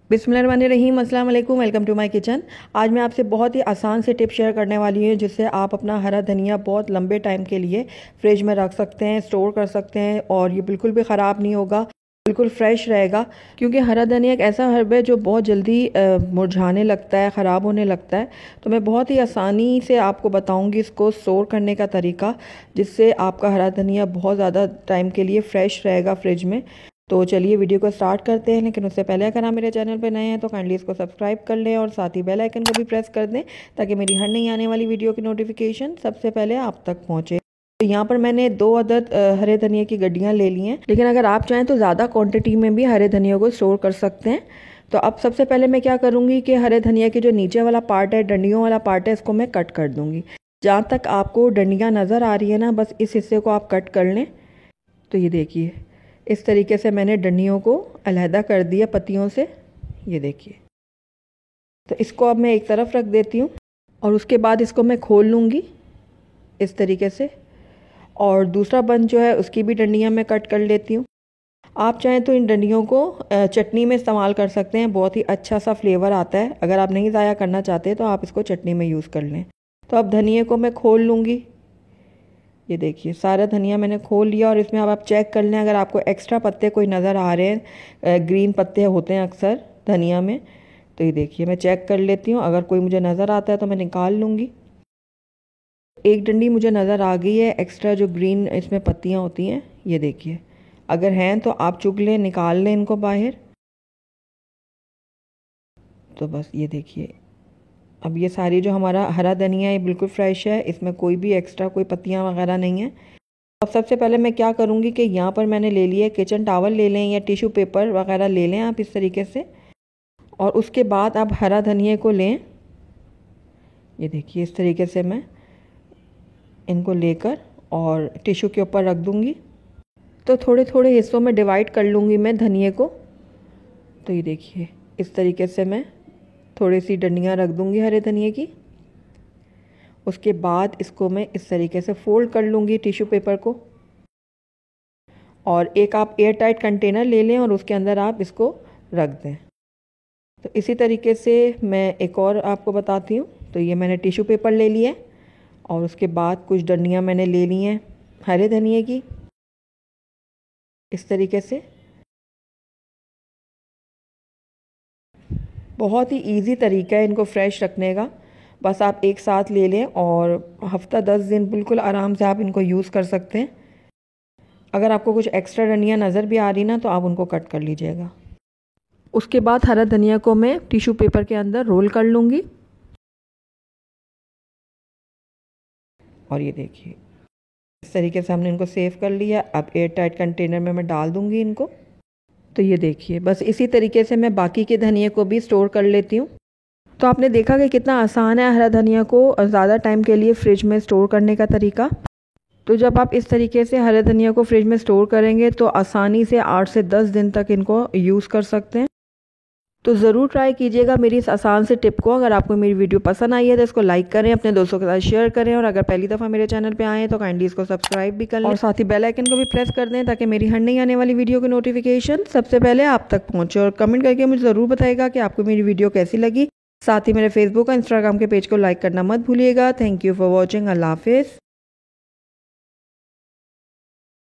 बिस्मिल्लाहिर्रहमानिर्रहीम, अस्सलाम वालेकुम। Welcome to my kitchen. आज मैं आपसे बहुत ही आसान से टिप शेयर करने वाली हूँ जिससे आप अपना हरा धनिया बहुत लंबे टाइम के लिए फ्रिज में रख सकते हैं, स्टोर कर सकते हैं और ये बिल्कुल भी ख़राब नहीं होगा, बिल्कुल फ्रेश रहेगा। क्योंकि हरा धनिया एक ऐसा हर्ब है जो बहुत जल्दी मुरझाने लगता है, ख़राब होने लगता है। तो मैं बहुत ही आसानी से आपको बताऊँगी इसको स्टोर करने का तरीका, जिससे आपका हरा धनिया बहुत ज़्यादा टाइम के लिए फ़्रेश रहेगा फ्रिज में। तो चलिए वीडियो को स्टार्ट करते हैं, लेकिन उससे पहले अगर आप मेरे चैनल पर नए हैं तो काइंडली इसको सब्सक्राइब कर लें और साथ ही बेल आइकन को भी प्रेस कर दें ताकि मेरी हर नई आने वाली वीडियो की नोटिफिकेशन सबसे पहले आप तक पहुंचे। तो यहाँ पर मैंने 2 अदद हरे धनिया की गड्डियाँ ले ली हैं, लेकिन अगर आप चाहें तो ज़्यादा क्वांटिटी में भी हरे धनिया को स्टोर कर सकते हैं। तो अब सबसे पहले मैं क्या करूँगी कि हरे धनिया की जो नीचे वाला पार्ट है, डंडियों वाला पार्ट है, इसको मैं कट कर दूँगी। जहाँ तक आपको डंडियाँ नज़र आ रही है ना, बस इस हिस्से को आप कट कर लें। तो ये देखिए, इस तरीके से मैंने डंडियों को अलहदा कर दिया पत्तियों से। ये देखिए, तो इसको अब मैं एक तरफ रख देती हूँ और उसके बाद इसको मैं खोल लूँगी इस तरीके से, और दूसरा बंच जो है उसकी भी डंडियाँ मैं कट कर लेती हूँ। आप चाहें तो इन डंडियों को चटनी में इस्तेमाल कर सकते हैं, बहुत ही अच्छा सा फ्लेवर आता है। अगर आप नहीं ज़ाया करना चाहते तो आप इसको चटनी में यूज़ कर लें। तो अब धनिए को मैं खोल लूँगी। ये देखिए, सारा धनिया मैंने खोल लिया और इसमें अब आप चेक कर लें अगर आपको एक्स्ट्रा पत्ते कोई नज़र आ रहे हैं, ग्रीन पत्ते होते हैं अक्सर धनिया में। तो ये देखिए, मैं चेक कर लेती हूँ, अगर कोई मुझे नज़र आता है तो मैं निकाल लूँगी। एक डंडी मुझे नज़र आ गई है, एक्स्ट्रा जो ग्रीन इसमें पत्तियाँ होती हैं। ये देखिए, अगर हैं तो आप चुग लें, निकाल लें इनको बाहर। तो बस ये देखिए, अब ये सारी जो हमारा हरा धनिया है बिल्कुल फ्रेश है, इसमें कोई भी एक्स्ट्रा कोई पत्तियाँ वगैरह नहीं है। अब सबसे पहले मैं क्या करूँगी कि यहाँ पर मैंने ले लिया किचन टॉवल, ले लें या टिश्यू पेपर वगैरह ले लें आप इस तरीके से, और उसके बाद आप हरा धनिया को लें। ये देखिए, इस तरीके से मैं इनको लेकर और टिश्यू के ऊपर रख दूँगी। तो थोड़े थोड़े हिस्सों में डिवाइड कर लूँगी मैं धनिए को। तो ये देखिए, इस तरीके से मैं थोड़ी सी डंडियाँ रख दूँगी हरे धनिए की। उसके बाद इसको मैं इस तरीके से फोल्ड कर लूँगी टिश्यू पेपर को, और एक आप एयर टाइट कंटेनर ले लें और उसके अंदर आप इसको रख दें। तो इसी तरीके से मैं एक और आपको बताती हूँ। तो ये मैंने टिश्यू पेपर ले लिया और उसके बाद कुछ डंडियाँ मैंने ले ली हैं हरे धनिए की इस तरीके से। बहुत ही इजी तरीका है इनको फ्रेश रखने का, बस आप एक साथ ले लें और हफ्ता 10 दिन बिल्कुल आराम से आप इनको यूज़ कर सकते हैं। अगर आपको कुछ एक्स्ट्रा डंडियाँ नज़र भी आ रही ना तो आप उनको कट कर लीजिएगा। उसके बाद हरा धनिया को मैं टिश्यू पेपर के अंदर रोल कर लूँगी। और ये देखिए, इस तरीके से हमने इनको सेव कर लिया। अब एयर टाइट कंटेनर में मैं डाल दूँगी इनको। तो ये देखिए, बस इसी तरीके से मैं बाकी के धनिया को भी स्टोर कर लेती हूँ। तो आपने देखा कि कितना आसान है हरा धनिया को ज़्यादा टाइम के लिए फ्रिज में स्टोर करने का तरीका। तो जब आप इस तरीके से हरे धनिया को फ्रिज में स्टोर करेंगे तो आसानी से 8 से 10 दिन तक इनको यूज़ कर सकते हैं। तो ज़रूर ट्राई कीजिएगा मेरी इस आसान से टिप को। अगर आपको मेरी वीडियो पसंद आई है तो इसको लाइक करें, अपने दोस्तों के साथ शेयर करें, और अगर पहली दफ़ा मेरे चैनल पे आए हैं तो काइंडली इसको सब्सक्राइब भी कर लें और साथ ही बेल आइकन को भी प्रेस कर दें ताकि मेरी हर नई आने वाली वीडियो की नोटिफिकेशन सबसे पहले आप तक पहुँचे। और कमेंट करके मुझे ज़रूर बताइएगा कि आपको मेरी वीडियो कैसी लगी। साथ ही मेरे फेसबुक और इंस्टाग्राम के पेज को लाइक करना मत भूलिएगा। Thank you for watching. अल्लाह हाफिज़।